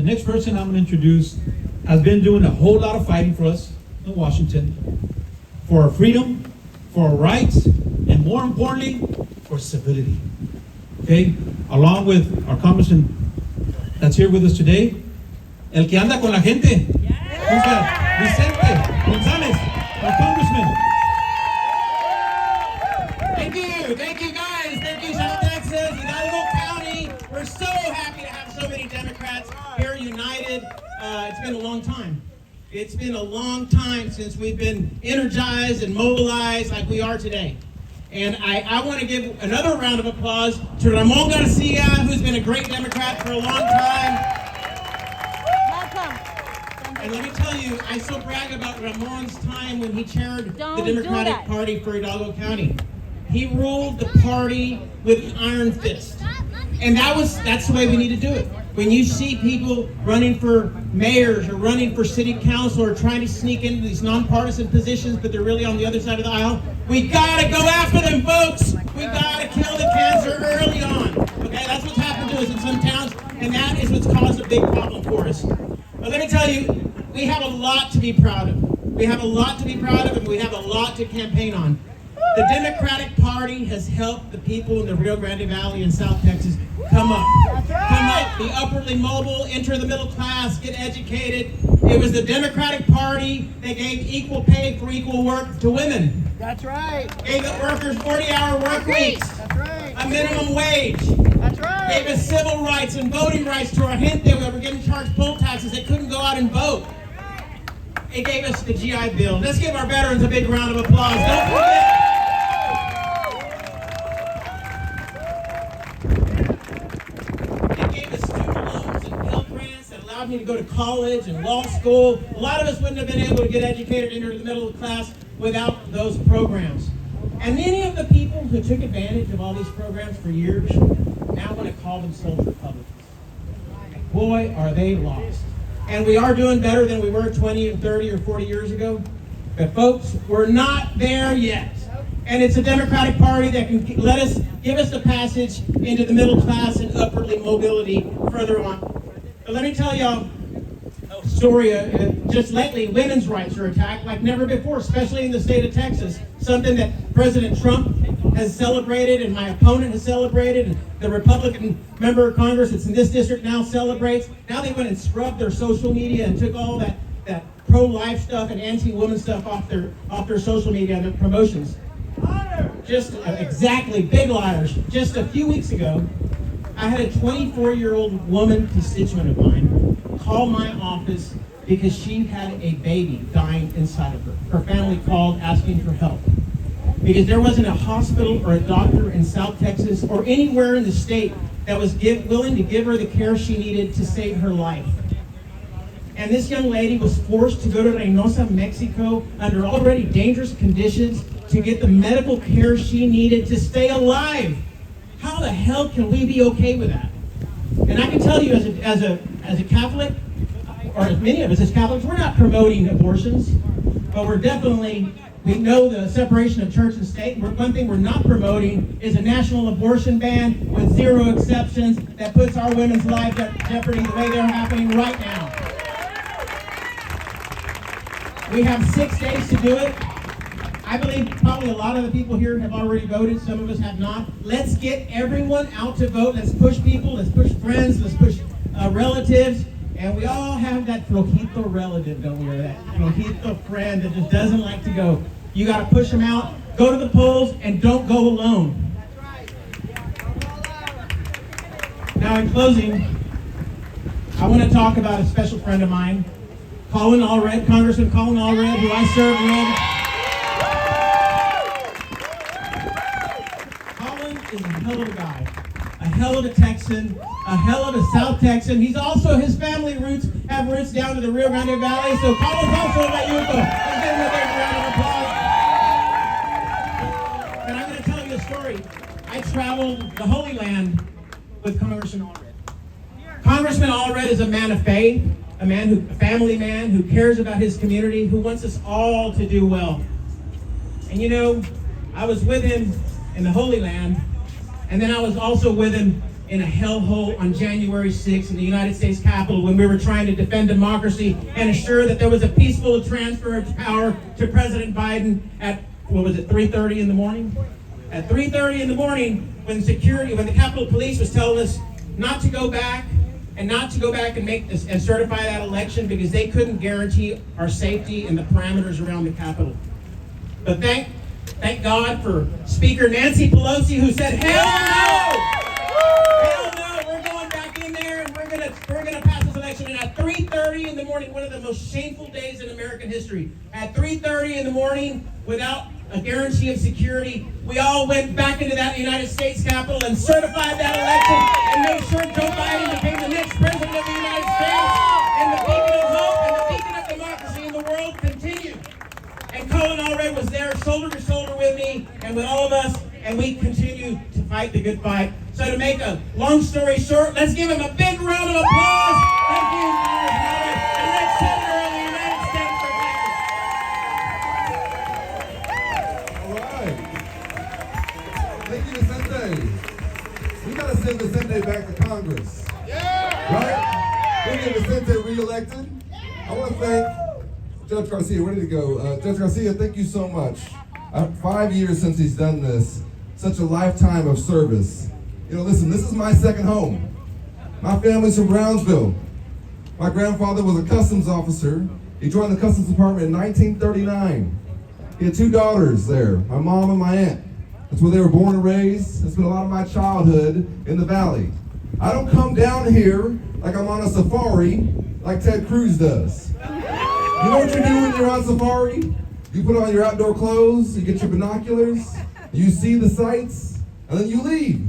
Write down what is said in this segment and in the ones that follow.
next person I'm going to introduce has been doing a whole lot of fighting for us in Washington, for our freedom, for our rights, and more importantly, for civility. Okay? Along with our congressman that's here with us today, el que anda con la gente, who's that? Vicente Gonzalez, our congressman. Thank you guys, thank you South Texas, Hidalgo County. We're so happy to have so many Democrats here united. It's been a long time. It's been a long time since we've been energized and mobilized like we are today. And I want to give another round of applause to Ramon Garcia, who's been a great Democrat for a long time. And let me tell you, I so brag about Ramon's time when he chaired the Democratic Party for Hidalgo County. He ruled the party with an iron fist. And that's the way we need to do it. When you see people running for mayors or running for city council or trying to sneak into these nonpartisan positions, but they're really on the other side of the aisle, we gotta go after them, folks. We gotta kill the cancer early on. Okay, that's what's happened to us in some towns, and that is what's caused a big problem for us. But let me tell you, we have a lot to be proud of. We have a lot to be proud of, and we have a lot to campaign on. The Democratic Party has helped the people in the Rio Grande Valley in South Texas come up. Come up, be upwardly mobile, enter the middle class, get educated. It was the Democratic Party that gave equal pay for equal work to women. That's right. Gave the workers 40-hour work weeks. That's right. A minimum wage. That's right. Gave us civil rights and voting rights to our gente that were getting charged poll taxes. They couldn't go out and vote. It gave us the GI Bill. Let's give our veterans a big round of applause. Don't forget. Me to go to college and law school. A lot of us wouldn't have been able to get educated into the middle of the class without those programs. And many of the people who took advantage of all these programs for years now want to call themselves Republicans. Boy, are they lost. And we are doing better than we were 20 or 30 or 40 years ago. But folks, we're not there yet. And it's a Democratic Party that can give us the passage into the middle class and upwardly mobility further on. But let me tell y'all a story. Just lately, women's rights are attacked like never before, especially in the state of Texas. Something that President Trump has celebrated and my opponent has celebrated, and the Republican member of Congress that's in this district now celebrates. Now they went and scrubbed their social media and took all that pro-life stuff and anti-woman stuff off their social media and their promotions. Exactly, big liars. Just a few weeks ago, I had a 24-year-old woman constituent of mine call my office because she had a baby dying inside of her. Her family called asking for help because there wasn't a hospital or a doctor in South Texas or anywhere in the state that was willing to give her the care she needed to save her life. And this young lady was forced to go to Reynosa, Mexico, under already dangerous conditions to get the medical care she needed to stay alive. How the hell can we be okay with that? And I can tell you as a Catholic, or as many of us as Catholics, we're not promoting abortions, but we know the separation of church and state. One thing we're not promoting is a national abortion ban with zero exceptions that puts our women's lives at jeopardy the way they're happening right now. We have 6 days to do it. I believe probably a lot of the people here have already voted. Some of us have not. Let's get everyone out to vote. Let's push people. Let's push friends. Let's push relatives. And we all have that flojito relative, don't we? Or that flojito friend that just doesn't like to go. You got to push them out. Go to the polls and don't go alone. Now, in closing, I want to talk about a special friend of mine, Colin Allred, Congressman Colin Allred, who I served with. Is a hell of a guy, a hell of a Texan, a hell of a South Texan. His family roots have roots down to the Rio Grande Valley, so Colin's also a Mayuco. Let's give him a big round of applause. And I'm going to tell you a story. I traveled the Holy Land with Congressman Allred. Congressman Allred is a man of faith, a family man who cares about his community, who wants us all to do well. And I was with him in the Holy Land. And then I was also with him in a hellhole on January 6th in the United States Capitol when we were trying to defend democracy and assure that there was a peaceful transfer of power to President Biden at, 3:30 in the morning? At 3:30 in the morning, when the Capitol Police was telling us not to go back and make this and certify that election because they couldn't guarantee our safety and the parameters around the Capitol. But thank God for Speaker Nancy Pelosi, who said, "Hell no! Hell no! We're going back in there and we're gonna pass this election." And at 3:30 in the morning, one of the most shameful days in American history, at 3:30 in the morning, without a guarantee of security, we all went back into that United States Capitol and certified that election and made sure Joe Biden became the next president of the United States, and the beacon of hope and the beacon of democracy in the world continued. And Colin Allred was there shoulder to shoulder with me and with all of us, and we continue to fight the good fight. So to make a long story short, let's give him a big round of applause. Thank you, Congressman Allred, and next Senator of the United States for Texas. All right. Thank you, Vicente. We gotta send Vicente back to Congress. Right? We get Vicente reelected. I want to thank Judge Garcia. Where did he go? Judge Garcia, thank you so much. 5 years since he's done this. Such a lifetime of service. You know, listen, this is my second home. My family's from Brownsville. My grandfather was a customs officer. He joined the Customs Department in 1939. He had 2 daughters there, my mom and my aunt. That's where they were born and raised. I spent a lot of my childhood in the valley. I don't come down here like I'm on a safari like Ted Cruz does. You know what you do when you're on safari? You put on your outdoor clothes, you get your binoculars, you see the sights, and then you leave.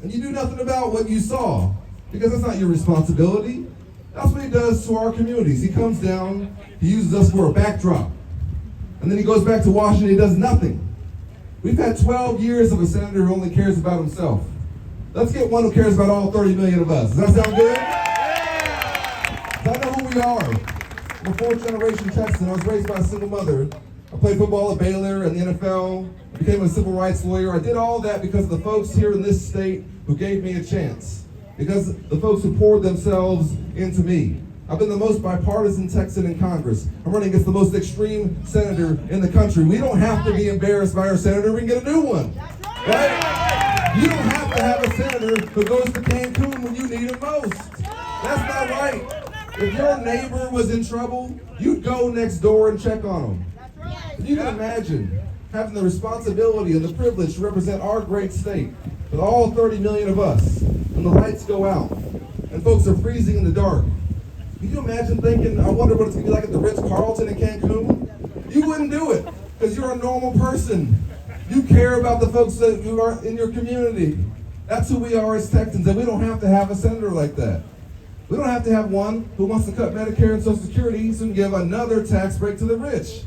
And you do nothing about what you saw, because that's not your responsibility. That's what he does to our communities. He comes down, he uses us for a backdrop, and then he goes back to Washington, he does nothing. We've had 12 years of a senator who only cares about himself. Let's get one who cares about all 30 million of us. Does that sound good? I know who we are. I'm a 4th-generation Texan. I was raised by a single mother. I played football at Baylor and the NFL. I became a civil rights lawyer. I did all that because of the folks here in this state who gave me a chance. Because the folks who poured themselves into me. I've been the most bipartisan Texan in Congress. I'm running against the most extreme senator in the country. We don't have to be embarrassed by our senator. We can get a new one. Right? You don't have to have a senator who goes to Cancun when you need him most. That's not right. If your neighbor was in trouble, you'd go next door and check on him. You can imagine having the responsibility and the privilege to represent our great state with all 30 million of us, and the lights go out, and folks are freezing in the dark. Can you imagine thinking, I wonder what it's going to be like at the Ritz-Carlton in Cancun? You wouldn't do it, because you're a normal person. You care about the folks that who are in your community. That's who we are as Texans, and we don't have to have a senator like that. We don't have to have one who wants to cut Medicare and Social Security so we can give another tax break to the rich.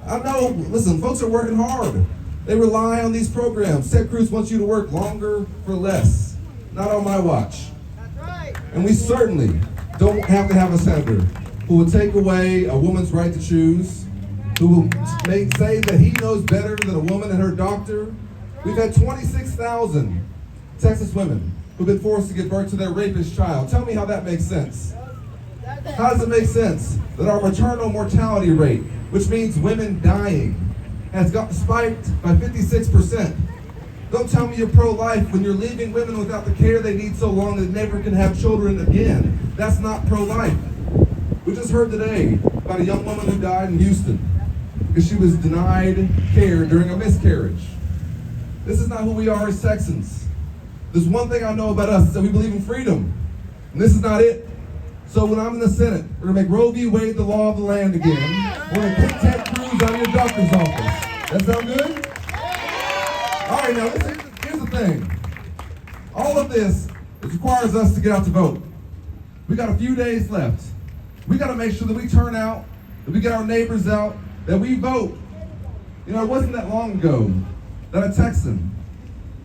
I know, listen, folks are working hard. They rely on these programs. Ted Cruz wants you to work longer for less. Not on my watch. That's right. And we certainly don't have to have a senator who will take away a woman's right to choose, who will say that he knows better than a woman and her doctor. We've had 26,000 Texas women who've been forced to give birth to their rapist child. Tell me how that makes sense. How does it make sense that our maternal mortality rate, which means women dying, has got spiked by 56%? Don't tell me you're pro-life when you're leaving women without the care they need so long that they never can have children again. That's not pro-life. We just heard today about a young woman who died in Houston because she was denied care during a miscarriage. This is not who we are as Texans. There's one thing I know about us, is that we believe in freedom. And this is not it. So when I'm in the Senate, we're going to make Roe v. Wade the law of the land again. We're going to kick Ted Cruz out of your doctor's office. That sound good? All right, now listen, here's the thing. All of this requires us to get out to vote. We got a few days left. We got to make sure that we turn out, that we get our neighbors out, that we vote. You know, it wasn't that long ago that a Texan,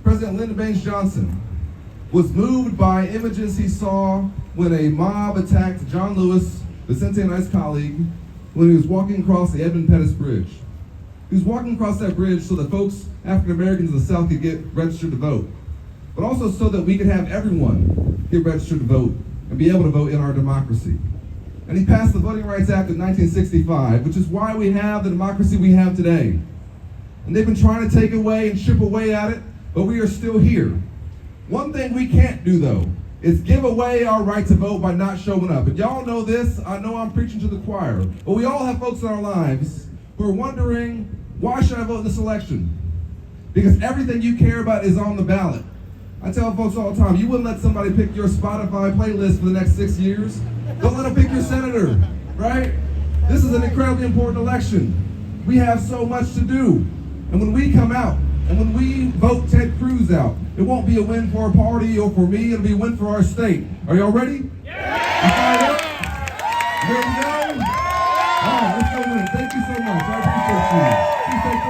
President Lyndon Baines Johnson, was moved by images he saw when a mob attacked John Lewis, Vicente and I's colleague, when he was walking across the Edmund Pettus Bridge. He was walking across that bridge so that folks, African Americans in the South, could get registered to vote. but also so that we can have everyone get registered to vote and be able to vote in our democracy. And he passed the Voting Rights Act of 1965, which is why we have the democracy we have today. And they've been trying to take away and chip away at it, but we are still here. One thing we can't do, though, is give away our right to vote by not showing up. And y'all know this. I know I'm preaching to the choir, but we all have folks in our lives who are wondering, why should I vote in this election? Because everything you care about is on the ballot. I tell folks all the time, you wouldn't let somebody pick your Spotify playlist for the next 6 years. Don't let them pick your senator, right? This is an incredibly important election. We have so much to do. And when we come out, and when we vote Ted Cruz out, it won't be a win for a party or for me, it'll be a win for our state. Are y'all ready? Yeah! You fired up? Ready to go? All right, let's go win. Thank you so much. I appreciate you. Please take